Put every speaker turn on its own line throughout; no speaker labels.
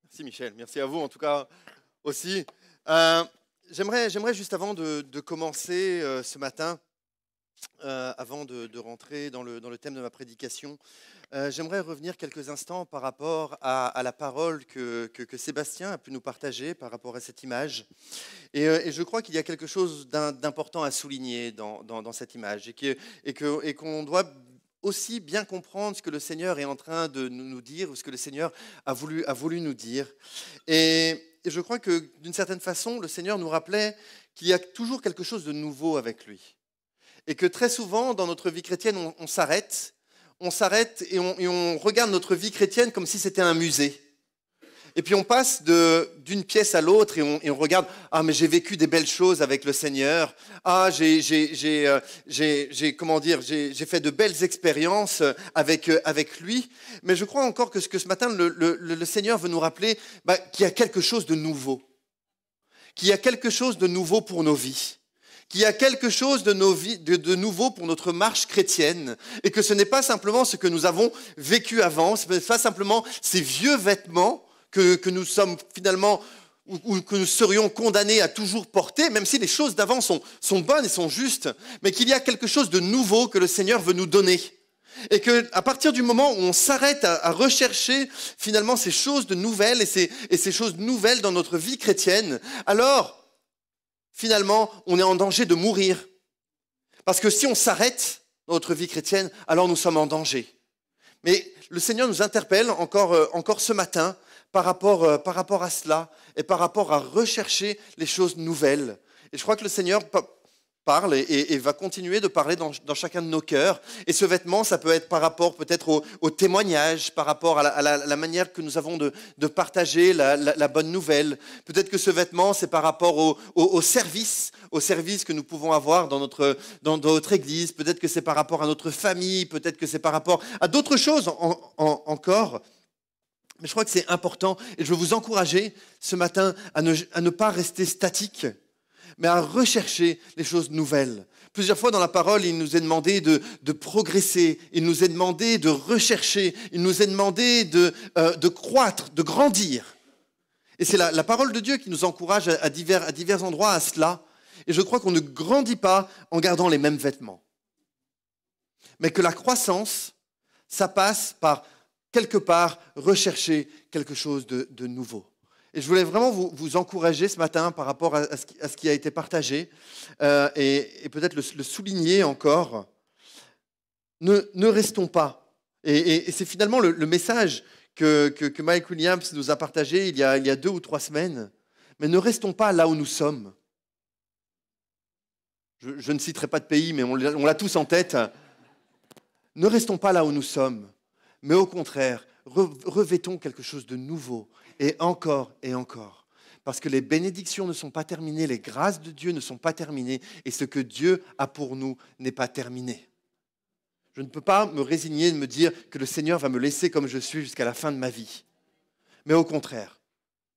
Merci Michel, merci à vous en tout cas aussi. Euh, j'aimerais juste avant de commencer ce matin, avant de rentrer dans le thème de ma prédication, j'aimerais revenir quelques instants par rapport à la parole que Sébastien a pu nous partager par rapport à cette image. Et je crois qu'il y a quelque chose d'important à souligner dans cette image et qu'on doit aussi bien comprendre ce que le Seigneur est en train de nous dire ou ce que le Seigneur a voulu nous dire. Et je crois que d'une certaine façon, le Seigneur nous rappelait qu'il y a toujours quelque chose de nouveau avec lui. Et que très souvent, dans notre vie chrétienne, on s'arrête et on regarde notre vie chrétienne comme si c'était un musée. Et puis on passe d'une pièce à l'autre et on regarde, ah mais j'ai vécu des belles choses avec le Seigneur, ah comment dire, j'ai fait de belles expériences avec lui. Mais je crois encore que ce matin le Seigneur veut nous rappeler qu'il y a quelque chose de nouveau, qu'il y a quelque chose de nouveau pour nos vies. Qu'il y a quelque chose de nouveau pour notre marche chrétienne et que ce n'est pas simplement ce que nous avons vécu avant, ce n'est pas simplement ces vieux vêtements que nous sommes finalement ou que nous serions condamnés à toujours porter, même si les choses d'avant sont bonnes et sont justes, mais qu'il y a quelque chose de nouveau que le Seigneur veut nous donner. Et qu'à partir du moment où on s'arrête à rechercher finalement ces choses de nouvelles et ces choses nouvelles dans notre vie chrétienne, alors finalement on est en danger de mourir. Parce que si on s'arrête dans notre vie chrétienne, alors nous sommes en danger. Mais le Seigneur nous interpelle encore ce matin par rapport à cela et par rapport à rechercher les choses nouvelles. Et je crois que le Seigneur parle et va continuer de parler dans chacun de nos cœurs. Et ce vêtement, ça peut être par rapport peut-être au témoignage, par rapport à la manière que nous avons de partager la bonne nouvelle. Peut-être que ce vêtement, c'est par rapport au service que nous pouvons avoir dans notre église. Peut-être que c'est par rapport à notre famille. Peut-être que c'est par rapport à d'autres choses encore. Mais je crois que c'est important et je veux vous encourager ce matin à ne pas rester statique, mais à rechercher les choses nouvelles. Plusieurs fois dans la parole, il nous est demandé de progresser, il nous est demandé de rechercher, il nous est demandé de croître, de grandir. Et c'est la parole de Dieu qui nous encourage à divers endroits à cela. Et je crois qu'on ne grandit pas en gardant les mêmes vêtements. Mais que la croissance, ça passe par quelque part, rechercher quelque chose de nouveau. Et je voulais vraiment vous encourager ce matin par rapport à ce qui a été partagé et peut-être le souligner encore. Ne restons pas. Et c'est finalement le message que Mike Williams nous a partagé il y a 2 ou 3 semaines. Mais ne restons pas là où nous sommes. Je ne citerai pas de pays, mais on l'a tous en tête. Ne restons pas là où nous sommes. Mais au contraire, revêtons quelque chose de nouveau, et encore, parce que les bénédictions ne sont pas terminées, les grâces de Dieu ne sont pas terminées, et ce que Dieu a pour nous n'est pas terminé. Je ne peux pas me résigner de me dire que le Seigneur va me laisser comme je suis jusqu'à la fin de ma vie. Mais au contraire,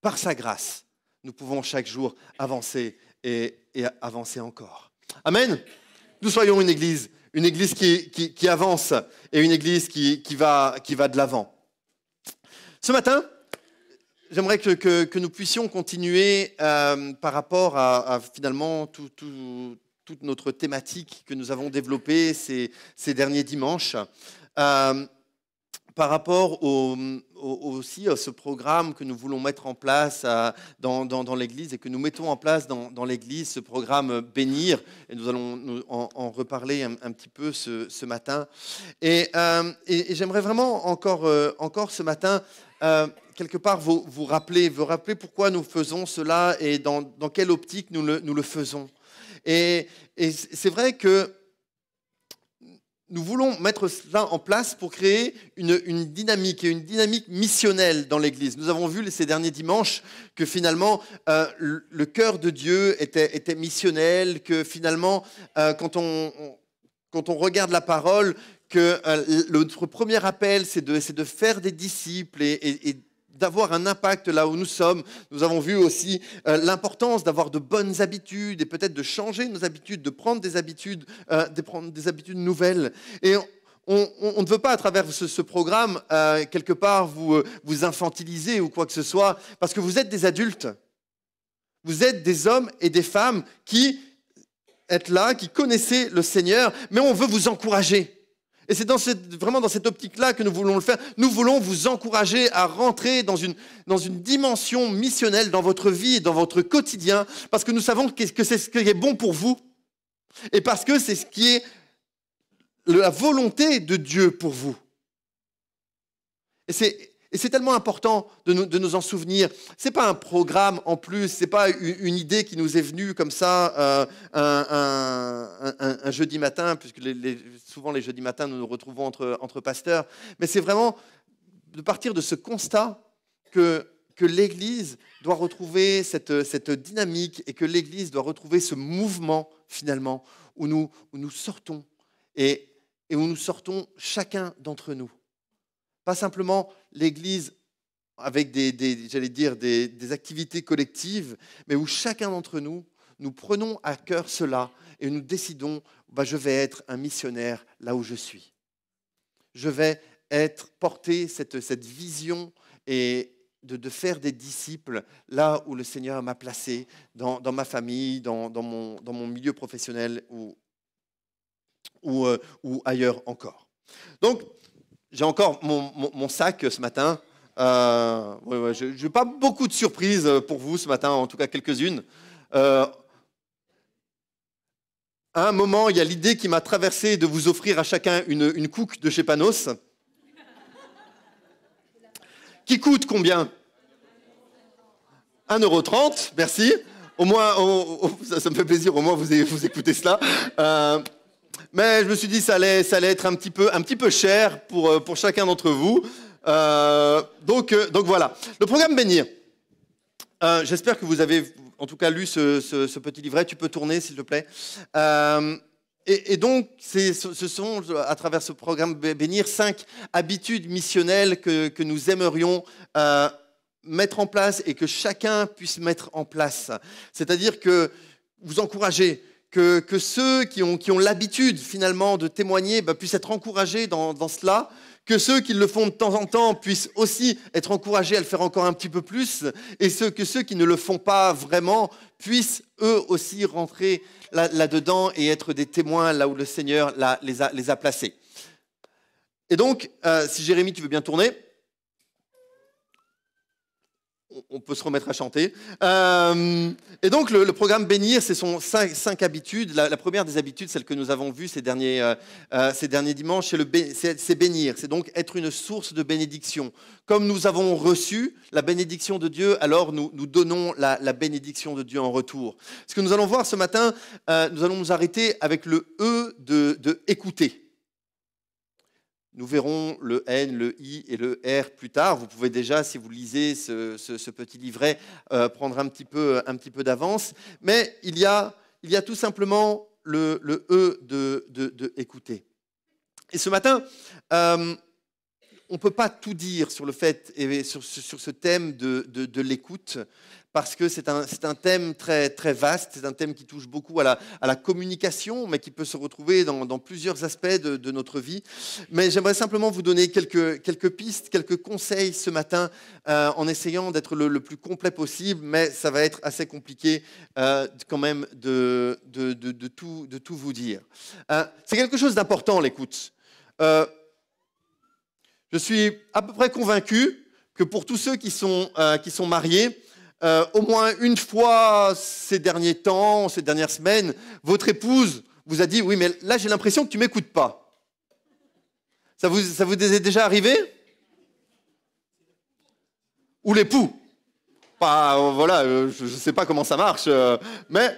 par sa grâce, nous pouvons chaque jour avancer et avancer encore. Amen. Nous soyons une église qui avance et une église qui va de l'avant. Ce matin, j'aimerais que nous puissions continuer par rapport à finalement toute notre thématique que nous avons développée ces derniers dimanches. Par rapport aussi à ce programme que nous voulons mettre en place dans l'Église et que nous mettons en place dans l'Église, ce programme Bénir, et nous allons en reparler un petit peu ce matin. Et j'aimerais vraiment encore ce matin, quelque part, vous rappeler pourquoi nous faisons cela et dans quelle optique nous le faisons. Et c'est vrai que nous voulons mettre cela en place pour créer une dynamique et une dynamique missionnelle dans l'Église. Nous avons vu ces derniers dimanches que finalement le cœur de Dieu était missionnel, que finalement quand on regarde la parole, que notre premier appel c'est de faire des disciples et d'avoir un impact là où nous sommes. Nous avons vu aussi l'importance d'avoir de bonnes habitudes et peut-être de changer nos habitudes, de prendre des habitudes nouvelles. Et On ne veut pas, à travers ce programme, quelque part, vous infantiliser ou quoi que ce soit, parce que vous êtes des adultes. Vous êtes des hommes et des femmes qui êtes là, qui connaissez le Seigneur, mais on veut vous encourager. Et c'est vraiment dans cette optique-là que nous voulons le faire. Nous voulons vous encourager à rentrer dans une dimension missionnelle dans votre vie et dans votre quotidien, parce que nous savons que c'est ce qui est bon pour vous, et parce que c'est ce qui est la volonté de Dieu pour vous. Et c'est tellement important de nous en souvenir. Ce n'est pas un programme en plus, ce n'est pas une idée qui nous est venue comme ça un jeudi matin, puisque souvent les jeudis matins, nous nous retrouvons entre pasteurs. Mais c'est vraiment de partir de ce constat que l'Église doit retrouver cette dynamique et que l'Église doit retrouver ce mouvement, finalement, où nous sortons et où nous sortons chacun d'entre nous. Pas simplement l'Église avec des activités collectives, mais où chacun d'entre nous, nous prenons à cœur cela et nous décidons, je vais être un missionnaire là où je suis. Je vais porter cette vision et de faire des disciples là où le Seigneur m'a placé, dans ma famille, dans mon milieu professionnel ou ailleurs encore. Donc, j'ai encore mon sac ce matin. Je n'ai pas beaucoup de surprises pour vous ce matin, en tout cas quelques-unes. À un moment, il y a l'idée qui m'a traversé de vous offrir à chacun une couque de chez Panos. Qui coûte combien ? 1,30 €, merci. Au moins, ça me fait plaisir, au moins vous écoutez cela. Mais je me suis dit ça allait être un petit peu cher pour chacun d'entre vous. Donc voilà. Le programme Bénir. J'espère que vous avez en tout cas lu ce petit livret. Tu peux tourner s'il te plaît. Et donc ce sont à travers ce programme Bénir 5 habitudes missionnelles que nous aimerions mettre en place et que chacun puisse mettre en place. C'est-à-dire que vous encouragez que ceux qui ont l'habitude finalement de témoigner puissent être encouragés dans cela, que ceux qui le font de temps en temps puissent aussi être encouragés à le faire encore un petit peu plus, et que ceux qui ne le font pas vraiment puissent eux aussi rentrer là-dedans et être des témoins là où le Seigneur les a placés. Et donc, si Jérémy, tu veux bien tourner, on peut se remettre à chanter. Et donc, le programme Bénir, c'est son 5 habitudes. La première des habitudes, celle que nous avons vue ces derniers dimanches, c'est bénir. C'est donc être une source de bénédiction. Comme nous avons reçu la bénédiction de Dieu, alors nous donnons la bénédiction de Dieu en retour. Ce que nous allons voir ce matin, nous allons nous arrêter avec le E de écouter. Nous verrons le N, le I et le R plus tard. Vous pouvez déjà, si vous lisez ce petit livret, prendre un petit peu d'avance. Mais il y a tout simplement le E de écouter. Et ce matin, on ne peut pas tout dire sur le fait et sur ce thème de l'écoute, parce que c'est un thème très, très vaste, c'est un thème qui touche beaucoup à la communication, mais qui peut se retrouver dans plusieurs aspects de notre vie. Mais j'aimerais simplement vous donner quelques pistes, quelques conseils ce matin, en essayant d'être le plus complet possible, mais ça va être assez compliqué quand même de tout vous dire. C'est quelque chose d'important, l'écoute. Je suis à peu près convaincu que pour tous ceux qui sont mariés, au moins une fois ces derniers temps, ces dernières semaines, votre épouse vous a dit « Oui, mais là, j'ai l'impression que tu ne m'écoutes pas. » Ça vous est déjà arrivé ? Ou l'époux ? Voilà, je ne sais pas comment ça marche, mais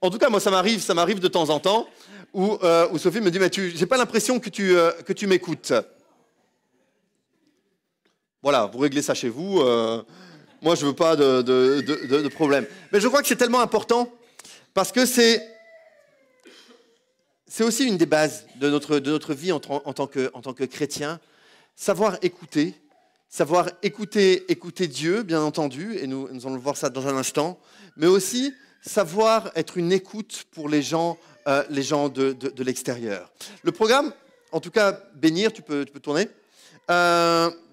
en tout cas, moi, ça m'arrive de temps en temps, où Sophie me dit « Mais j'ai pas l'impression que tu m'écoutes. » Voilà, vous réglez ça chez vous. Moi, je ne veux pas de problème. Mais je crois que c'est tellement important parce que c'est aussi une des bases de notre vie en tant que chrétien. Savoir écouter Dieu, bien entendu, et nous allons voir ça dans un instant, mais aussi savoir être une écoute pour les gens de l'extérieur. Le programme, en tout cas bénir, tu peux tourner,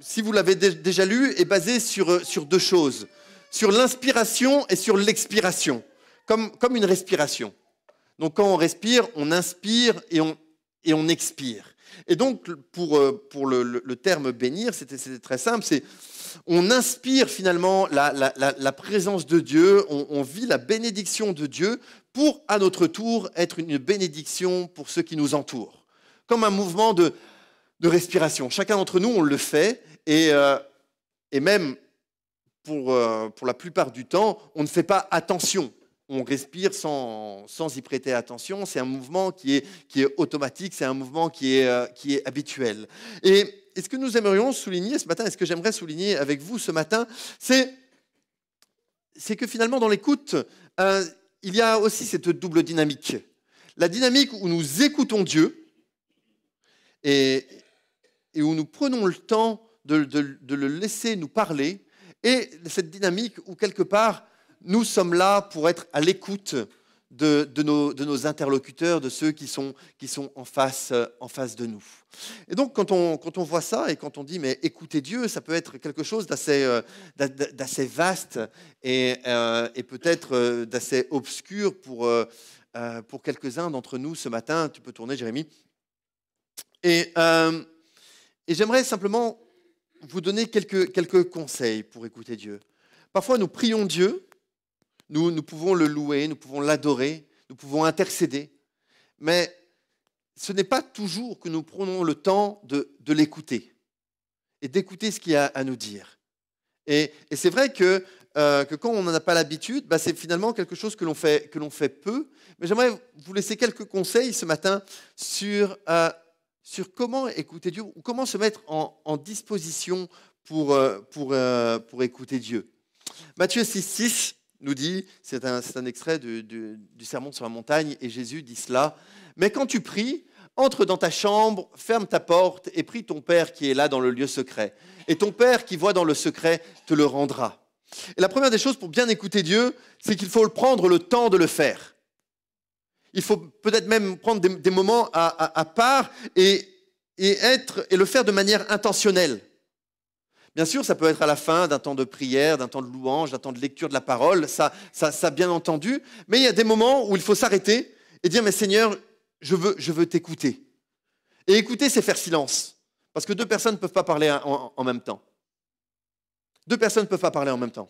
si vous l'avez déjà lu, est basé sur deux choses, sur l'inspiration et sur l'expiration, comme une respiration. Donc quand on respire, on inspire et on expire. Et donc pour le terme bénir, c'était très simple, c'est on inspire finalement la présence de Dieu, on vit la bénédiction de Dieu pour à notre tour être une bénédiction pour ceux qui nous entourent. Comme un mouvement de respiration. Chacun d'entre nous, on le fait et même pour la plupart du temps, on ne fait pas attention. On respire sans y prêter attention. C'est un mouvement qui est automatique, c'est un mouvement qui est habituel. Et ce que nous aimerions souligner ce matin, et ce que j'aimerais souligner avec vous ce matin, c'est que finalement, dans l'écoute, il y a aussi cette double dynamique. La dynamique où nous écoutons Dieu et où nous prenons le temps de le laisser nous parler, et cette dynamique où, quelque part, nous sommes là pour être à l'écoute de nos interlocuteurs, de ceux qui sont en face de nous. Et donc, quand on voit ça et quand on dit « mais écoutez Dieu », ça peut être quelque chose d'assez vaste et peut-être d'assez obscur pour quelques-uns d'entre nous ce matin. Tu peux tourner, Jérémy. Et j'aimerais simplement vous donner quelques conseils pour écouter Dieu. Parfois, nous prions Dieu, nous pouvons le louer, nous pouvons l'adorer, nous pouvons intercéder, mais ce n'est pas toujours que nous prenons le temps de l'écouter et d'écouter ce qu'il a à nous dire. Et c'est vrai que quand on n'en a pas l'habitude, c'est finalement quelque chose que l'on fait peu, mais j'aimerais vous laisser quelques conseils ce matin sur comment écouter Dieu, ou comment se mettre en disposition pour écouter Dieu. Matthieu 6,6 nous dit, c'est un extrait du sermon sur la montagne, et Jésus dit cela, « Mais quand tu pries, entre dans ta chambre, ferme ta porte et prie ton Père qui est là dans le lieu secret. Et ton Père qui voit dans le secret te le rendra. » Et la première des choses pour bien écouter Dieu, c'est qu'il faut prendre le temps de le faire. Il faut peut-être même prendre des moments à part et le faire de manière intentionnelle. Bien sûr, ça peut être à la fin d'un temps de prière, d'un temps de louange, d'un temps de lecture de la parole, ça bien entendu. Mais il y a des moments où il faut s'arrêter et dire « Mais Seigneur, je veux t'écouter. » Et écouter, c'est faire silence. Parce que deux personnes ne peuvent pas parler en même temps. Deux personnes ne peuvent pas parler en même temps.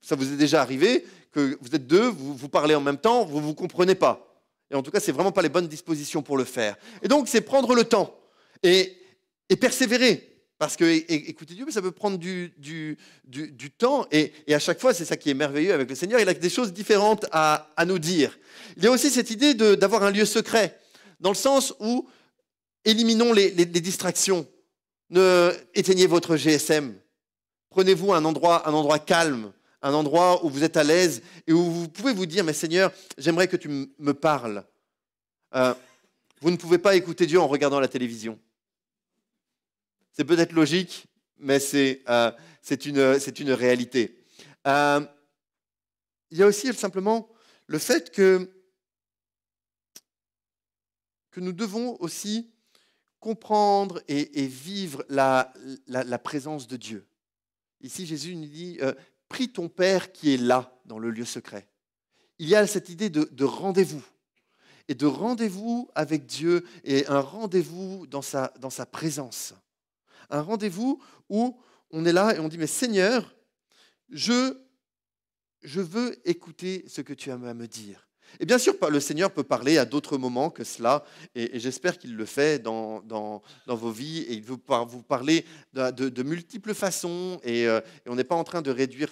Ça vous est déjà arrivé que vous êtes deux, vous parlez en même temps, vous ne vous comprenez pas. Et en tout cas, ce n'est vraiment pas les bonnes dispositions pour le faire. Et donc, c'est prendre le temps et persévérer. Parce que écouter Dieu, ça peut prendre du temps. Et à chaque fois, c'est ça qui est merveilleux avec le Seigneur. Il a des choses différentes à nous dire. Il y a aussi cette idée d'avoir un lieu secret, dans le sens où éliminons les distractions. Éteignez votre GSM. Prenez-vous un endroit calme, un endroit où vous êtes à l'aise et où vous pouvez vous dire « Mais Seigneur, j'aimerais que tu me parles. » Vous ne pouvez pas écouter Dieu en regardant la télévision. C'est peut-être logique, mais c'est une réalité. Il y a aussi simplement le fait que nous devons aussi comprendre et vivre la présence de Dieu. Ici, Jésus nous dit « Prie ton Père qui est là, dans le lieu secret. » Il y a cette idée de rendez-vous. Et de rendez-vous avec Dieu et un rendez-vous dans sa présence. Un rendez-vous où on est là et on dit « Mais Seigneur, je veux écouter ce que tu as à me dire. » Et bien sûr, le Seigneur peut parler à d'autres moments que cela, et j'espère qu'il le fait dans vos vies, et il veut vous parler de multiples façons, et on n'est pas en train de réduire,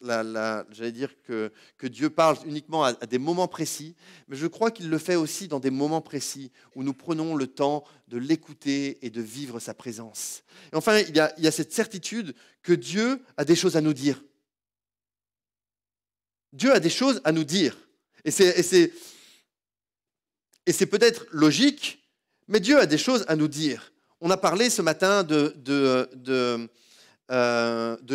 j'allais dire que Dieu parle uniquement à des moments précis, mais je crois qu'il le fait aussi dans des moments précis, où nous prenons le temps de l'écouter et de vivre sa présence. Et enfin, il y a cette certitude que Dieu a des choses à nous dire. Dieu a des choses à nous dire. Et c'est peut-être logique, mais Dieu a des choses à nous dire. On a parlé ce matin de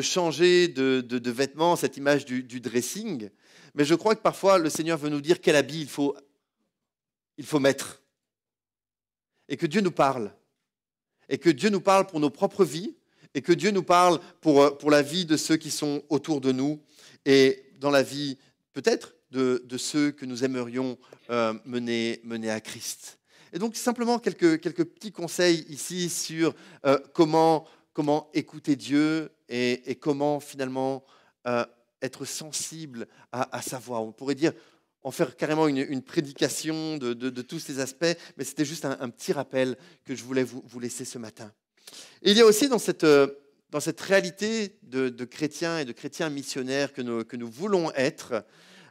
changer de vêtements, cette image du dressing, mais je crois que parfois le Seigneur veut nous dire quel habit il faut mettre. et que Dieu nous parle. Et que Dieu nous parle pour nos propres vies, et que Dieu nous parle pour la vie de ceux qui sont autour de nous, et dans la vie peut-être de ceux que nous aimerions mener à Christ. Et donc simplement quelques petits conseils ici sur comment écouter Dieu et comment finalement être sensible à sa voix. On pourrait dire, en faire carrément une prédication de tous ces aspects, mais c'était juste un petit rappel que je voulais vous laisser ce matin. Et il y a aussi dans cette réalité de chrétiens et de chrétiens missionnaires que nous voulons être,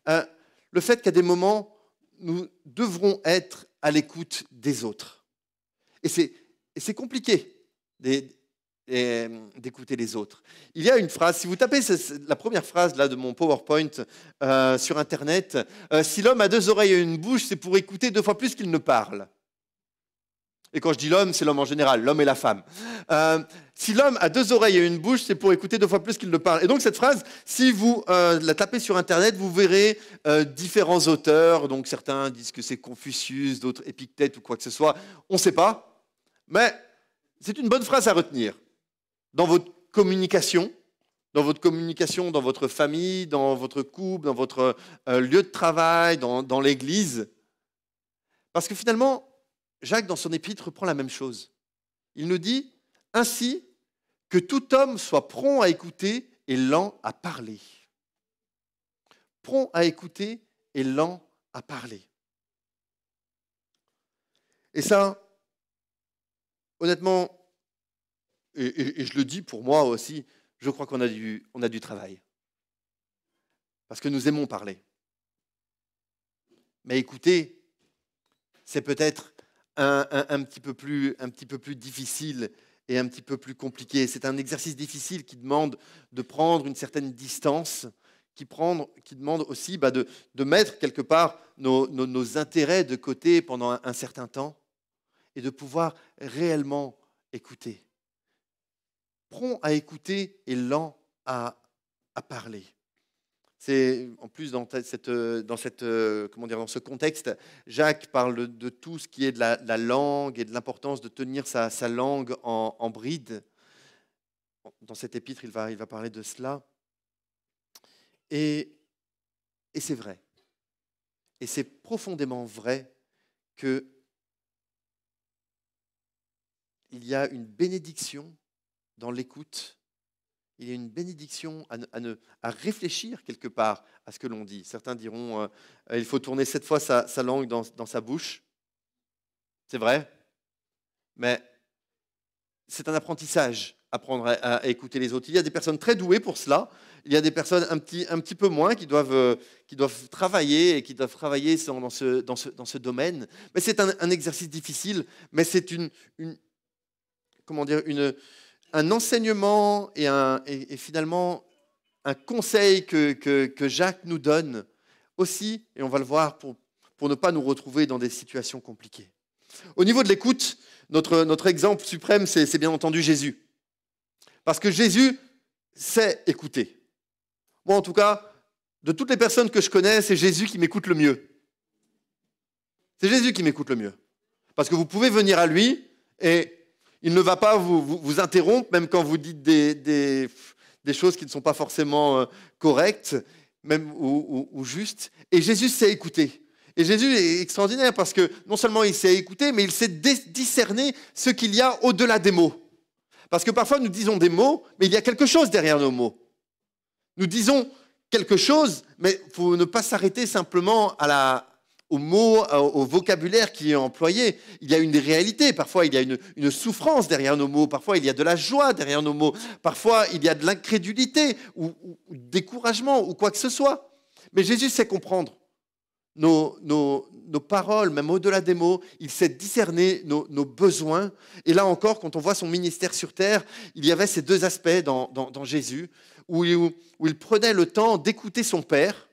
le fait qu'à des moments, nous devrons être à l'écoute des autres. Et c'est compliqué d'écouter les autres. Il y a une phrase, si vous tapez la première phrase là, de mon PowerPoint sur Internet, si l'homme a 2 oreilles et une bouche, c'est pour écouter 2 fois plus qu'il ne parle. Et quand je dis l'homme, c'est l'homme en général, l'homme et la femme. Si l'homme a 2 oreilles et une bouche, c'est pour écouter 2 fois plus qu'il ne parle. Et donc cette phrase, si vous la tapez sur Internet, vous verrez différents auteurs. Donc certains disent que c'est Confucius, d'autres Épictète ou quoi que ce soit. On ne sait pas, mais c'est une bonne phrase à retenir. Dans votre communication, dans votre famille, dans votre couple, dans votre lieu de travail, dans l'église. Parce que finalement, Jacques, dans son épître, reprend la même chose. Il nous dit « Ainsi que tout homme soit prompt à écouter et lent à parler. » Prompt à écouter et lent à parler. Et ça, honnêtement, et je le dis pour moi aussi, je crois qu'on a du travail. Parce que nous aimons parler. Mais écouter, c'est peut-être un petit peu plus difficile et un petit peu plus compliqué. C'est un exercice difficile qui demande de prendre une certaine distance, qui demande aussi de mettre quelque part nos intérêts de côté pendant un certain temps et de pouvoir réellement écouter. Prompt à écouter et lent à parler. C'est en plus dans ce contexte, Jacques parle de tout ce qui est de la langue et de l'importance de tenir sa langue en bride. Dans cet épître, il va parler de cela. Et c'est vrai. Et c'est profondément vrai qu'il y a une bénédiction dans l'écoute. Il y a une bénédiction à réfléchir quelque part à ce que l'on dit. Certains diront il faut tourner 7 fois sa langue dans sa bouche. C'est vrai, mais c'est un apprentissage, apprendre à écouter les autres. Il y a des personnes très douées pour cela. Il y a des personnes un petit peu moins qui doivent travailler et qui doivent travailler dans ce domaine. Mais c'est un exercice difficile, mais c'est un enseignement et finalement un conseil que Jacques nous donne aussi, et on va le voir pour ne pas nous retrouver dans des situations compliquées. Au niveau de l'écoute, notre exemple suprême, c'est bien entendu Jésus. Parce que Jésus sait écouter. Moi, en tout cas, de toutes les personnes que je connais, c'est Jésus qui m'écoute le mieux. C'est Jésus qui m'écoute le mieux. Parce que vous pouvez venir à lui et il ne va pas vous interrompre, même quand vous dites des choses qui ne sont pas forcément correctes, même ou justes. Et Jésus sait écouter. Et Jésus est extraordinaire parce que non seulement il sait écouter, mais il sait discerner ce qu'il y a au-delà des mots. Parce que parfois nous disons des mots, mais il y a quelque chose derrière nos mots. Nous disons quelque chose, mais il faut ne pas s'arrêter simplement aux mots, au vocabulaire qui est employé. Il y a une réalité, parfois il y a une souffrance derrière nos mots, parfois il y a de la joie derrière nos mots, parfois il y a de l'incrédulité ou découragement ou quoi que ce soit. Mais Jésus sait comprendre nos paroles, même au-delà des mots, il sait discerner nos besoins. Et là encore, quand on voit son ministère sur terre, il y avait ces 2 aspects dans Jésus, où il prenait le temps d'écouter son Père.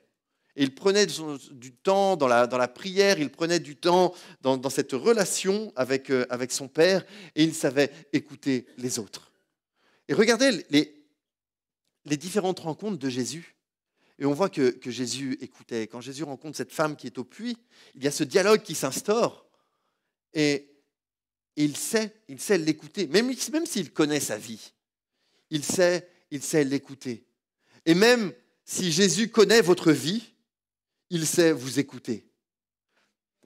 Et il prenait du temps dans la prière, il prenait du temps dans cette relation avec son Père, et il savait écouter les autres. Et regardez les différentes rencontres de Jésus. Et on voit que Jésus écoutait. Quand Jésus rencontre cette femme qui est au puits, il y a ce dialogue qui s'instaure. Et Et il sait l'écouter, même s'il connaît sa vie. Il sait l'écouter. Et même si Jésus connaît votre vie, il sait vous écouter.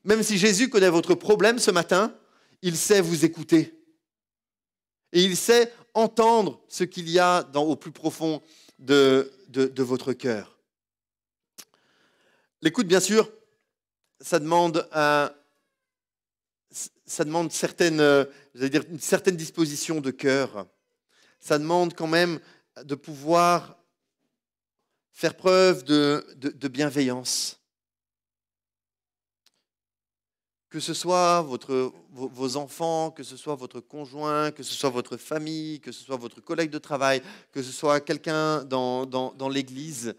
Même si Jésus connaît votre problème ce matin, il sait vous écouter. Et il sait entendre ce qu'il y a au plus profond de votre cœur. L'écoute, bien sûr, ça demande une certaine disposition de cœur. Ça demande quand même de pouvoir faire preuve de bienveillance. Que ce soit vos enfants, que ce soit votre conjoint, que ce soit votre famille, que ce soit votre collègue de travail, que ce soit quelqu'un dans l'église,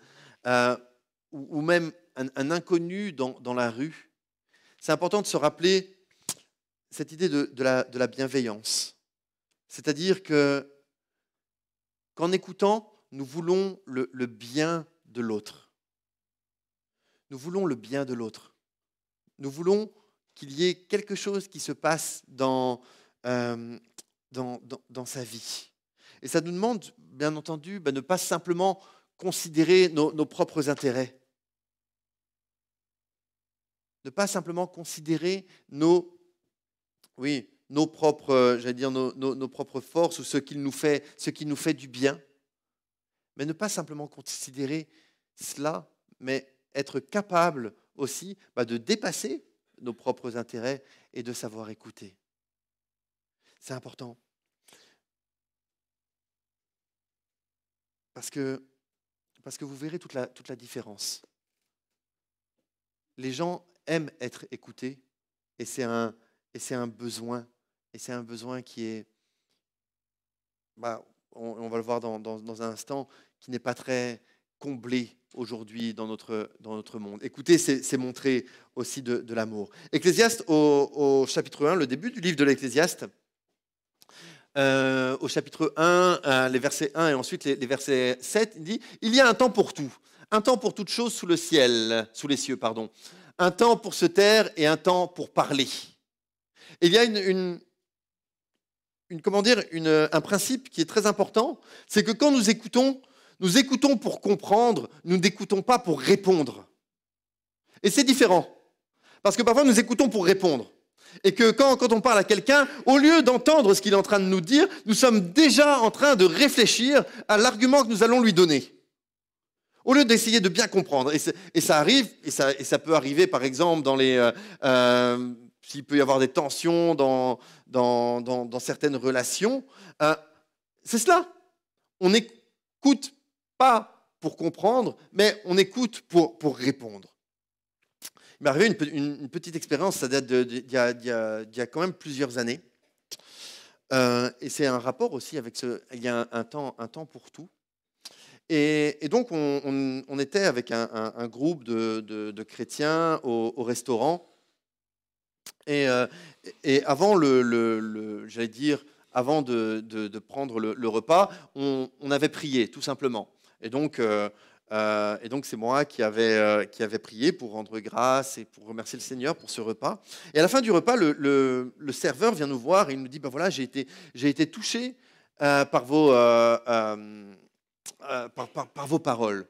ou même un inconnu dans la rue. C'est important de se rappeler cette idée de la bienveillance. C'est-à-dire qu'en écoutant, nous voulons le bien de l'autre. Nous voulons le bien de l'autre. Nous voulons qu'il y ait quelque chose qui se passe dans sa vie. Et ça nous demande, bien entendu, ne pas simplement considérer nos propres intérêts. Ne pas simplement considérer nos propres, nos propres forces ou ce qui nous fait du bien. Mais ne pas simplement considérer cela, mais être capable aussi de dépasser nos propres intérêts et de savoir écouter. C'est important. Parce que vous verrez toute la différence. Les gens aiment être écoutés et c'est un besoin. Et c'est un besoin qui est, on va le voir dans un instant, qui n'est pas très comblé aujourd'hui dans notre monde. Écoutez, c'est montrer aussi de l'amour. Ecclésiaste au chapitre 1, le début du livre de l'Ecclésiaste, au chapitre 1, les versets 1 et ensuite les versets 7, il dit « Il y a un temps pour tout, un temps pour toute chose sous les cieux, un temps pour se taire et un temps pour parler. » Et il y a un principe qui est très important, c'est que quand nous écoutons pour comprendre, nous n'écoutons pas pour répondre. Et c'est différent, parce que parfois nous écoutons pour répondre. Et que quand on parle à quelqu'un, au lieu d'entendre ce qu'il est en train de nous dire, nous sommes déjà en train de réfléchir à l'argument que nous allons lui donner. Au lieu d'essayer de bien comprendre. Et ça arrive, et ça peut arriver par exemple s'il peut y avoir des tensions dans certaines relations, c'est cela. On n'écoute pas pour comprendre, mais on écoute pour répondre. Il m'est arrivé une petite expérience, ça date d'il y a quand même plusieurs années. Et c'est un rapport aussi avec il y a un temps pour tout. Et donc, on était avec un groupe de chrétiens au restaurant. Et avant avant de prendre le repas, on avait prié, tout simplement. Et donc c'est moi qui avait prié pour rendre grâce et pour remercier le Seigneur pour ce repas. Et à la fin du repas, le serveur vient nous voir et il nous dit, voilà, j'ai été touché par vos paroles,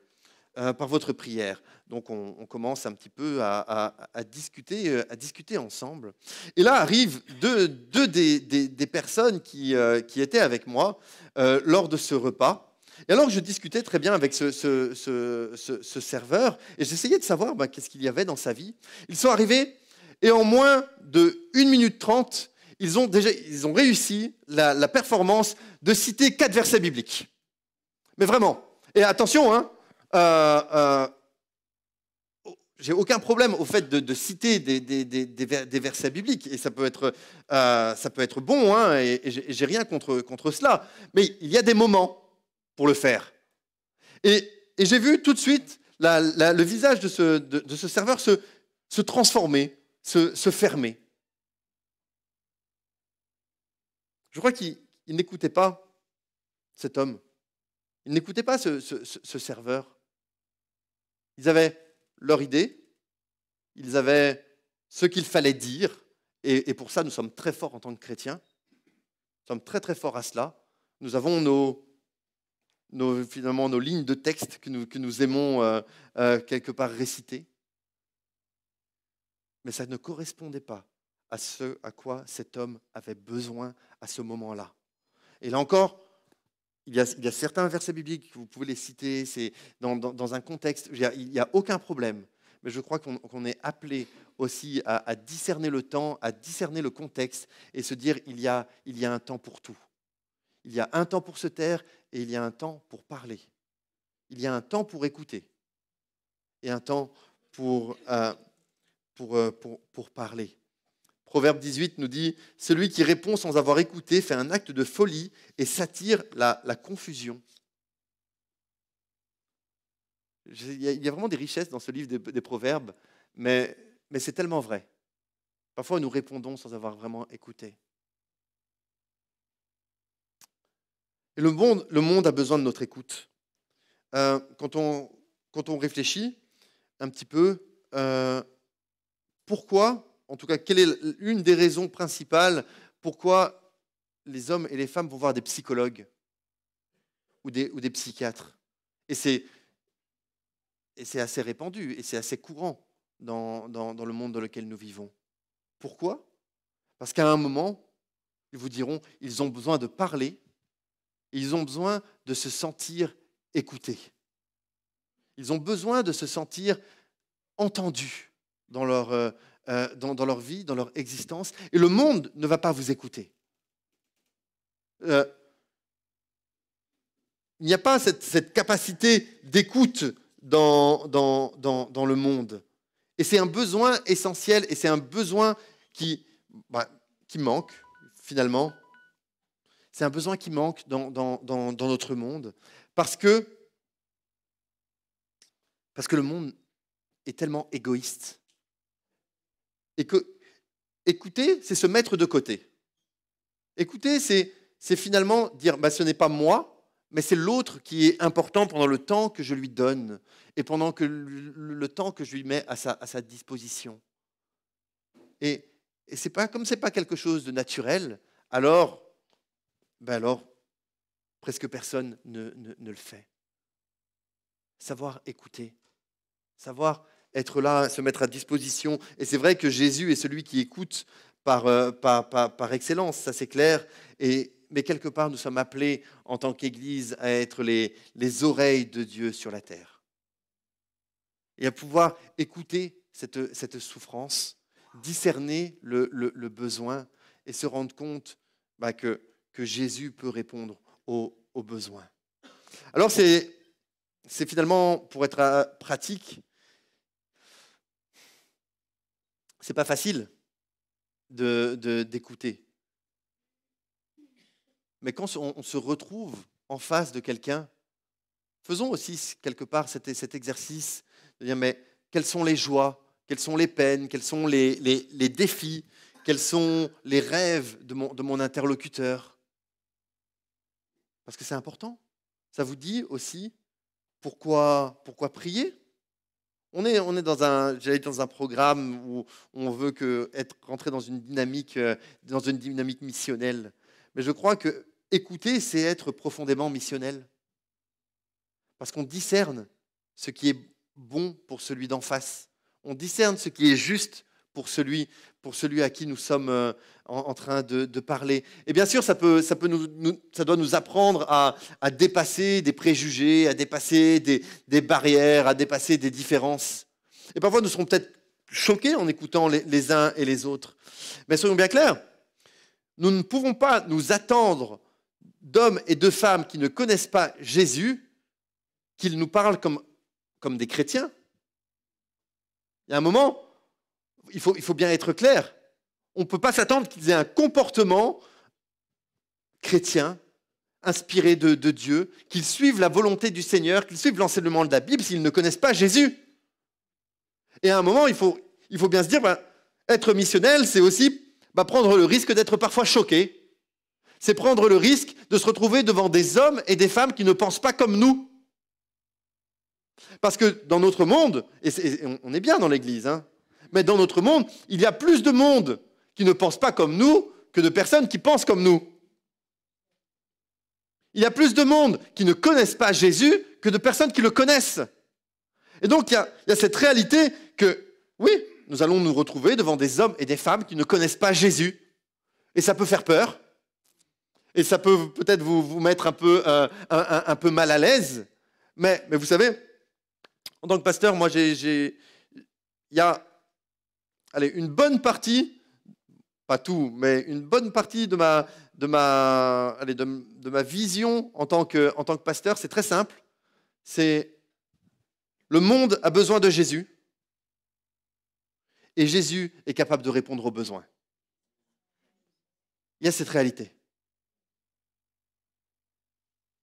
par votre prière. Donc on commence un petit peu à discuter ensemble. Et là arrivent deux des personnes qui étaient avec moi lors de ce repas. Et alors que je discutais très bien avec ce serveur, et j'essayais de savoir qu'est-ce qu'il y avait dans sa vie, ils sont arrivés, et en moins de 1 minute 30, ils ont réussi la performance de citer 4 versets bibliques. Mais vraiment. Et attention, j'ai aucun problème au fait de citer des versets bibliques, et ça peut être bon, et j'ai rien contre cela. Mais il y a des moments pour le faire. Et j'ai vu tout de suite le visage de ce serveur se transformer, se fermer. Je crois qu'il n'écoutait pas cet homme. Il n'écoutait pas ce serveur. Ils avaient leur idée, ils avaient ce qu'il fallait dire, Et pour ça, nous sommes très forts en tant que chrétiens. Nous sommes très très forts à cela. Nous avons finalement nos lignes de texte que nous aimons quelque part réciter. Mais ça ne correspondait pas à ce à quoi cet homme avait besoin à ce moment-là. Et là encore, il y a certains versets bibliques, vous pouvez les citer, c'est dans un contexte, il n'y a aucun problème. Mais je crois qu'on est appelé aussi à discerner le temps, à discerner le contexte et se dire il y a un temps pour tout. Il y a un temps pour se taire et il y a un temps pour parler. Il y a un temps pour écouter et un temps pour parler. Proverbe 18 nous dit « Celui qui répond sans avoir écouté fait un acte de folie et s'attire la confusion. » Il y a vraiment des richesses dans ce livre des Proverbes, mais c'est tellement vrai. Parfois, nous répondons sans avoir vraiment écouté. Et le monde a besoin de notre écoute. Quand on réfléchit un petit peu, pourquoi, en tout cas, quelle est une des raisons principales pourquoi les hommes et les femmes vont voir des psychologues ou des psychiatres? Et c'est assez répandu et c'est assez courant dans le monde dans lequel nous vivons. Pourquoi? Parce qu'à un moment, ils vous diront, ils ont besoin de parler, ils ont besoin de se sentir écoutés. Ils ont besoin de se sentir entendus dans leur vie, dans leur existence. Et le monde ne va pas vous écouter. Il n'y a pas cette capacité d'écoute dans le monde. Et c'est un besoin essentiel et c'est un besoin qui manque, finalement. C'est un besoin qui manque dans notre monde parce que le monde est tellement égoïste. Et que écouter, c'est se mettre de côté. Écouter, c'est finalement dire ce n'est pas moi, mais c'est l'autre qui est important pendant le temps que je lui donne et pendant le temps que je lui mets à sa disposition. Et comme c'est pas quelque chose de naturel, alors presque personne ne le fait. Savoir écouter, savoir être là, se mettre à disposition. Et c'est vrai que Jésus est celui qui écoute par excellence, ça c'est clair. Mais quelque part, nous sommes appelés en tant qu'Église à être les oreilles de Dieu sur la terre. Et à pouvoir écouter cette souffrance, discerner le besoin et se rendre compte que Jésus peut répondre aux besoins. Alors c'est finalement, pour être pratique, c'est pas facile d'écouter. Mais quand on se retrouve en face de quelqu'un, faisons aussi quelque part cet exercice de dire mais quelles sont les joies, quelles sont les peines, quels sont les défis, quels sont les rêves de mon interlocuteur. Parce que c'est important. Ça vous dit aussi pourquoi prier. On est dans un programme où on veut être rentré dans une dynamique missionnelle. Mais je crois que écouter, c'est être profondément missionnel. Parce qu'on discerne ce qui est bon pour celui d'en face. On discerne ce qui est juste pour celui à qui nous sommes en train de parler. Et bien sûr, ça doit nous apprendre à dépasser des préjugés, à dépasser des barrières, à dépasser des différences. Et parfois, nous serons peut-être choqués en écoutant les uns et les autres. Mais soyons bien clairs, nous ne pouvons pas nous attendre d'hommes et de femmes qui ne connaissent pas Jésus, qu'ils nous parlent comme des chrétiens. Il y a un moment, il faut bien être clair. On ne peut pas s'attendre qu'ils aient un comportement chrétien, inspiré de Dieu, qu'ils suivent la volonté du Seigneur, qu'ils suivent l'enseignement de la Bible s'ils ne connaissent pas Jésus. Et à un moment, il faut bien se dire, être missionnel, c'est aussi prendre le risque d'être parfois choqué. C'est prendre le risque de se retrouver devant des hommes et des femmes qui ne pensent pas comme nous. Parce que dans notre monde, et on est bien dans l'Église, mais dans notre monde, il y a plus de monde qui ne pensent pas comme nous que de personnes qui pensent comme nous. Il y a plus de monde qui ne connaissent pas Jésus que de personnes qui le connaissent. Et donc, il y a cette réalité que, oui, nous allons nous retrouver devant des hommes et des femmes qui ne connaissent pas Jésus. Et ça peut faire peur. Et ça peut peut-être vous mettre un peu mal à l'aise. Mais vous savez, en tant que pasteur, moi, il y a une bonne partie, pas tout, mais une bonne partie de ma vision en tant que pasteur, c'est très simple. C'est le monde a besoin de Jésus et Jésus est capable de répondre aux besoins. Il y a cette réalité.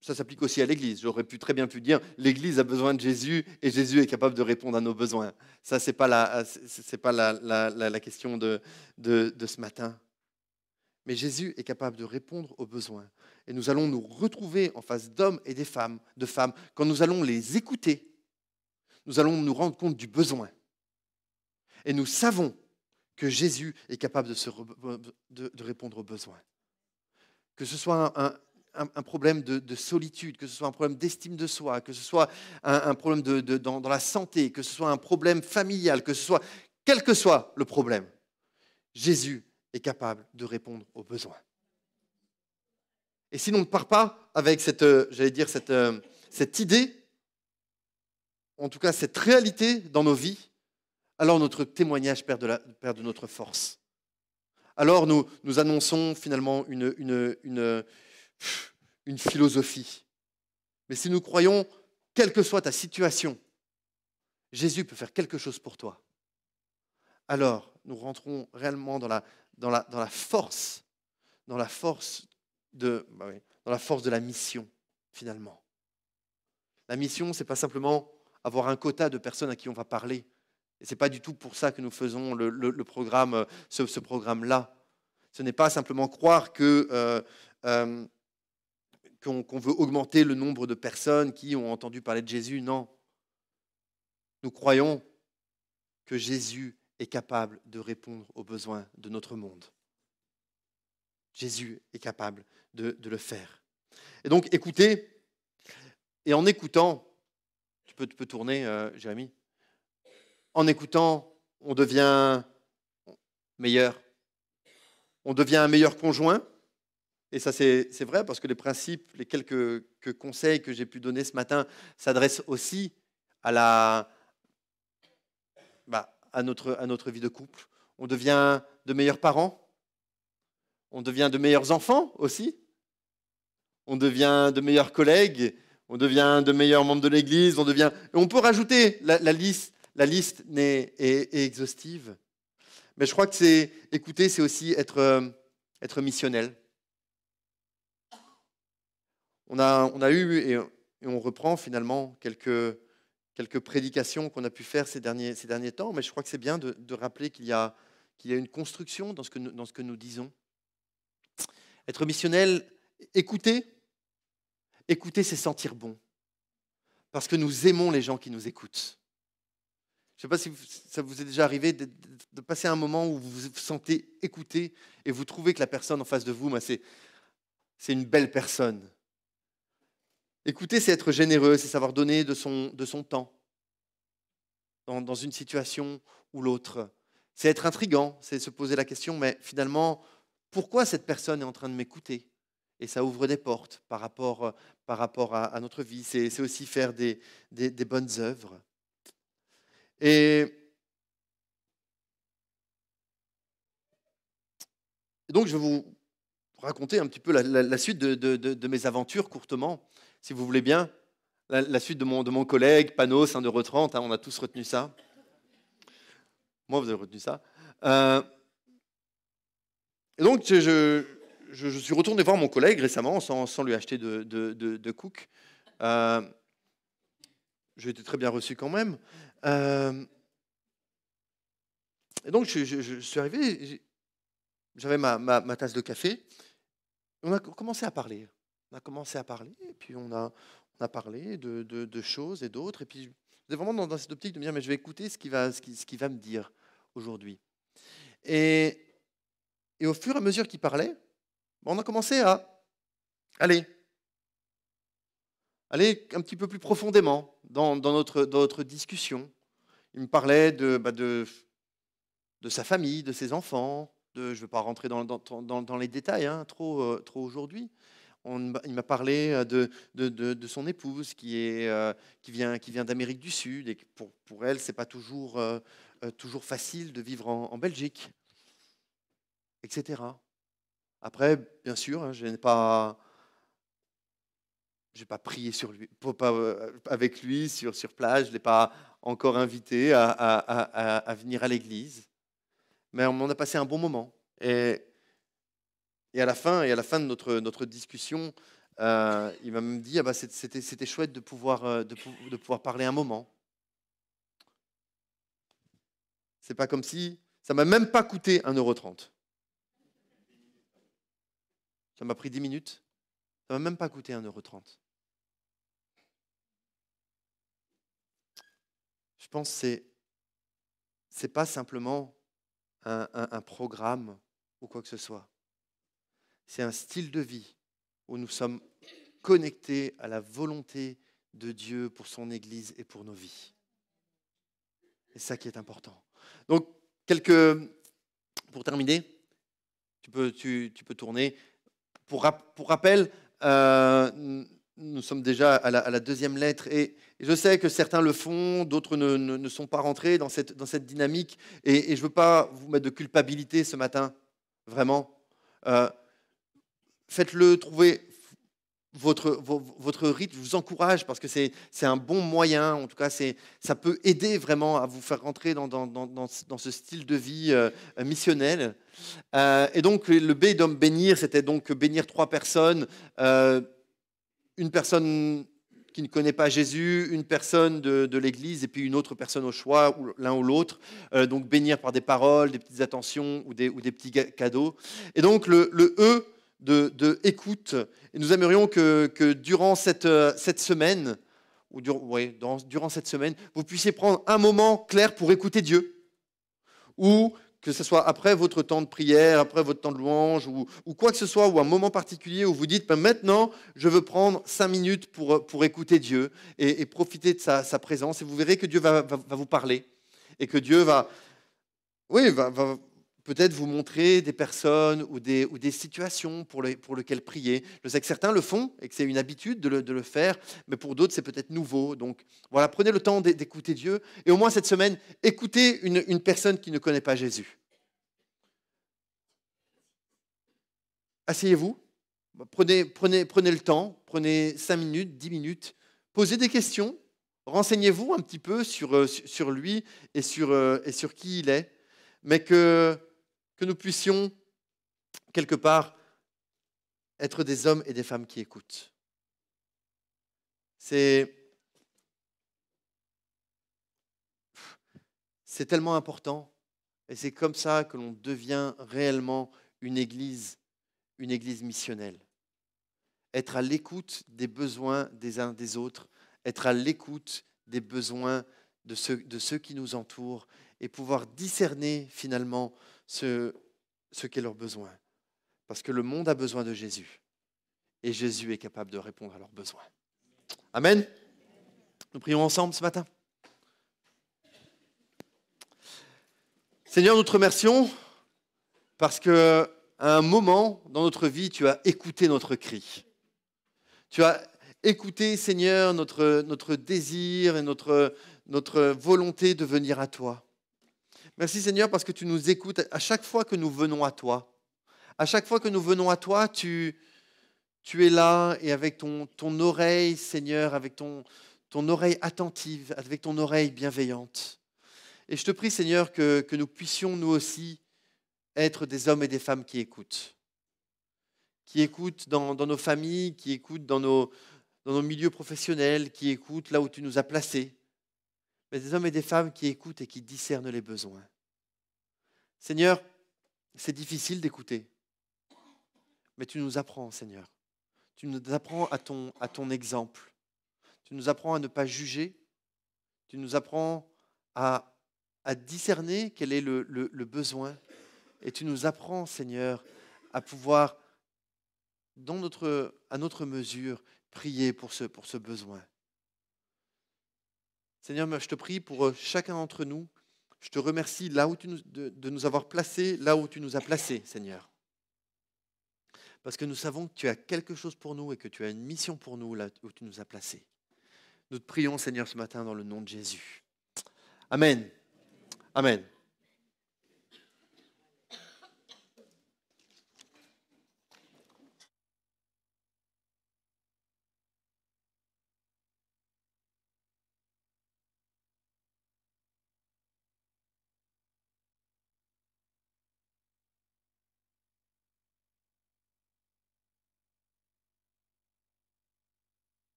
Ça s'applique aussi à l'Église. J'aurais très bien pu dire l'Église a besoin de Jésus et Jésus est capable de répondre à nos besoins. Ça, c'est pas la question de ce matin. Mais Jésus est capable de répondre aux besoins. Et nous allons nous retrouver en face d'hommes et de femmes, quand nous allons les écouter. Nous allons nous rendre compte du besoin. Et nous savons que Jésus est capable de répondre aux besoins. Que ce soit un problème de solitude, que ce soit un problème d'estime de soi, que ce soit un problème dans la santé, que ce soit un problème familial, quel que soit le problème, Jésus est capable de répondre aux besoins. Et si l'on ne part pas avec cette idée, en tout cas cette réalité dans nos vies, alors notre témoignage perd de notre force. Alors nous annonçons finalement une philosophie. Mais si nous croyons, quelle que soit ta situation, Jésus peut faire quelque chose pour toi, alors nous rentrons réellement dans la force de la mission, finalement. La mission, ce n'est pas simplement avoir un quota de personnes à qui on va parler. Et ce n'est pas du tout pour ça que nous faisons le programme, ce programme-là. Ce n'est pas simplement croire qu'on veut augmenter le nombre de personnes qui ont entendu parler de Jésus. Non. Nous croyons que Jésus est capable de répondre aux besoins de notre monde. Jésus est capable de le faire. Et donc, écoutez, et en écoutant, tu peux tourner, Jérémy, en écoutant, on devient meilleur. On devient un meilleur conjoint. Et ça, c'est vrai, parce que les principes, les quelques conseils que j'ai pu donner ce matin s'adressent aussi à notre vie de couple. On devient de meilleurs parents. On devient de meilleurs enfants aussi. On devient de meilleurs collègues. On devient de meilleurs membres de l'Église. On peut rajouter la liste. La liste est exhaustive. Mais je crois que écouter, c'est aussi être missionnel. On a eu, et on reprend finalement quelques prédications qu'on a pu faire ces derniers temps, mais je crois que c'est bien de rappeler qu'il y a une construction dans ce que nous disons. Être missionnel, écouter, c'est sentir bon, parce que nous aimons les gens qui nous écoutent. Je ne sais pas si ça vous est déjà arrivé de passer un moment où vous vous sentez écouté et vous trouvez que la personne en face de vous, c'est une belle personne. Écouter, c'est être généreux, c'est savoir donner de son temps dans une situation ou l'autre. C'est être intriguant, c'est se poser la question, mais finalement, pourquoi cette personne est en train de m'écouter ? Et ça ouvre des portes par rapport à notre vie. C'est aussi faire des bonnes œuvres. Et donc, je vais vous raconter un petit peu la suite de mes aventures courtement, si vous voulez bien. La suite de mon collègue, Panos, de Re30, on a tous retenu ça. Moi, vous avez retenu ça. Et donc, je suis retourné voir mon collègue récemment, sans lui acheter de cook. J'ai été très bien reçu quand même. Et donc, je suis arrivé, j'avais ma tasse de café. On a commencé à parler. Et puis on a parlé de choses et d'autres. Et puis, j'étais vraiment dans cette optique de me dire, mais je vais écouter ce qu'il va me dire aujourd'hui. Et Et au fur et à mesure qu'il parlait, on a commencé à aller un petit peu plus profondément dans notre discussion. Il me parlait de sa famille, de ses enfants. Je ne vais pas rentrer dans les détails trop aujourd'hui. Il m'a parlé de son épouse qui vient d'Amérique du Sud et que pour elle, ce n'est pas toujours facile de vivre en Belgique, etc. Après, bien sûr, je n'ai pas prié avec lui sur place, je ne l'ai pas encore invité à venir à l'église, mais on a passé un bon moment. Et à la fin de notre discussion, il m'a même dit c'était chouette de pouvoir parler un moment. C'est pas comme si ça m'a même pas coûté 1,30 €. Ça m'a pris 10 minutes. Ça m'a même pas coûté 1,30 €. Je pense que c'est pas simplement un programme ou quoi que ce soit. C'est un style de vie où nous sommes connectés à la volonté de Dieu pour son Église et pour nos vies. C'est ça qui est important. Donc, pour terminer, tu peux tourner. Pour rappel, nous sommes déjà à la deuxième lettre et je sais que certains le font, d'autres ne sont pas rentrés dans cette dynamique et je ne veux pas vous mettre de culpabilité ce matin, vraiment. Faites-le, trouvez votre rythme, je vous encourage parce que c'est un bon moyen, en tout cas ça peut aider vraiment à vous faire rentrer dans ce style de vie missionnel. Et donc le B d'homme bénir, c'était donc bénir 3 personnes, une personne qui ne connaît pas Jésus, une personne de l'Église et puis une autre personne au choix, ou l'un ou l'autre. Donc bénir par des paroles, des petites attentions ou des petits cadeaux. Et donc le E de écoute. Et nous aimerions que durant cette semaine, durant cette semaine, vous puissiez prendre un moment clair pour écouter Dieu. Ou que ce soit après votre temps de prière, après votre temps de louange, ou quoi que ce soit, ou un moment particulier où vous dites, maintenant, je veux prendre 5 minutes pour écouter Dieu et profiter de sa présence. Et vous verrez que Dieu va vous parler. Et que Dieu va peut-être vous montrer des personnes ou des situations pour lesquelles prier. Je sais que certains le font et que c'est une habitude de le faire, mais pour d'autres, c'est peut-être nouveau. Donc voilà, prenez le temps d'écouter Dieu et au moins cette semaine, écoutez une personne qui ne connaît pas Jésus. Asseyez-vous, prenez le temps, prenez 5 minutes, 10 minutes, posez des questions, renseignez-vous un petit peu sur lui et sur qui il est, mais que nous puissions, quelque part, être des hommes et des femmes qui écoutent. C'est tellement important, et c'est comme ça que l'on devient réellement une église missionnelle. Être à l'écoute des besoins des uns des autres, être à l'écoute des besoins de ceux qui nous entourent, et pouvoir discerner finalement ce qu'est leur besoin. Parce que le monde a besoin de Jésus. Et Jésus est capable de répondre à leurs besoins. Amen. Nous prions ensemble ce matin. Seigneur, nous te remercions parce qu'à un moment dans notre vie, tu as écouté notre cri. Tu as écouté, Seigneur, notre désir et notre volonté de venir à toi. Merci Seigneur parce que tu nous écoutes à chaque fois que nous venons à toi. À chaque fois que nous venons à toi, tu es là et avec ton oreille, Seigneur, avec ton oreille attentive, avec ton oreille bienveillante. Et je te prie, Seigneur, que nous puissions nous aussi être des hommes et des femmes qui écoutent dans nos familles, qui écoutent dans nos milieux professionnels, qui écoutent là où tu nous as placés. Mais des hommes et des femmes qui écoutent et qui discernent les besoins. Seigneur, c'est difficile d'écouter, mais tu nous apprends, Seigneur. Tu nous apprends à ton exemple. Tu nous apprends à ne pas juger. Tu nous apprends à discerner quel est le besoin Et tu nous apprends, Seigneur, à pouvoir, à notre mesure, prier pour ce besoin. Seigneur, je te prie pour chacun d'entre nous. Je te remercie là où de nous avoir placés, là où tu nous as placés, Seigneur. Parce que nous savons que tu as quelque chose pour nous et que tu as une mission pour nous là où tu nous as placés. Nous te prions, Seigneur, ce matin dans le nom de Jésus. Amen. Amen.